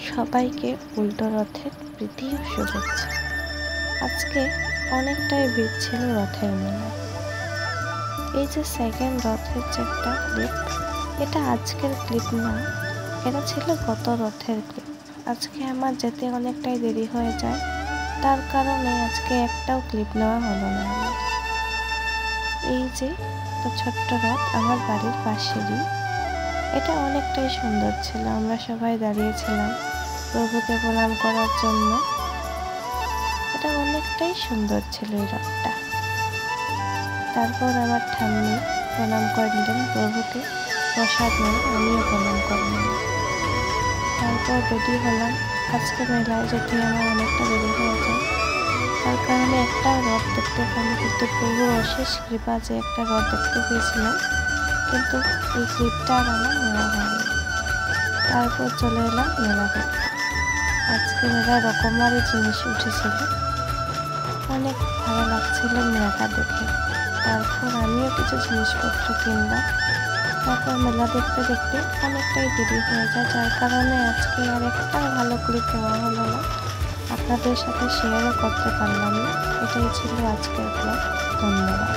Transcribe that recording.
সবাইকে উল্টো রথের প্রীতি ও শুভেচ্ছা। আজকে অনেকটাই ভিড় ছিল রথের মেলায়। এই যে সেকেন্ড রথের যে একটা ক্লিপ, এটা আজকের ক্লিপ না, এটা ছিল গত রথের ক্লিপ। আজকে আমার যেতে অনেকটাই দেরি হয়ে যায়, তার কারণে আজকে একটাও ক্লিপ নেওয়া হলো না আমার। এই যে একটা ছোট্ট রথ আমার বাড়ির পাশেরই, এটা অনেকটাই সুন্দর ছিল। আমরা সবাই দাঁড়িয়েছিলাম প্রভুকে প্রণাম করার জন্য। এটা অনেকটাই সুন্দর ছিল এই রথটা। তারপর আমার ঠাম্মি প্রণাম করে নিলেন প্রভুকে, প্রসাদ নিয়ে আমিও প্রণাম করে নিলাম। তারপর রেডি হলাম। আজকে মেলায় যেতে আমার অনেকটা দেরি হয়ে যায়, তার কারণে একটা রথ দেখতে পাইনি, কিন্তু প্রভুর অশেষ কৃপা যে একটা রথ দেখতে পেয়েছিলাম, কিন্তু এই ক্লিপটা আর আমার নেওয়া হয়নি। তারপর চলে এলাম মেলা দেখতে। আজকে মেলায় রকমারি জিনিস উঠেছিল, অনেক ভালো লাগছিল মেলাটা দেখে। তারপর আমিও কিছু জিনিসপত্র কিনলাম। তারপর মেলা দেখতে দেখতে অনেকটাই দেরি হয়ে যায়, যার কারণে আজকে আর একটা ভালো ক্লিপ নেওয়া হলো না, আপনাদের সাথে শেয়ারও করতে পারলাম না। এটাই ছিল আজকের ব্লগ। ধন্যবাদ।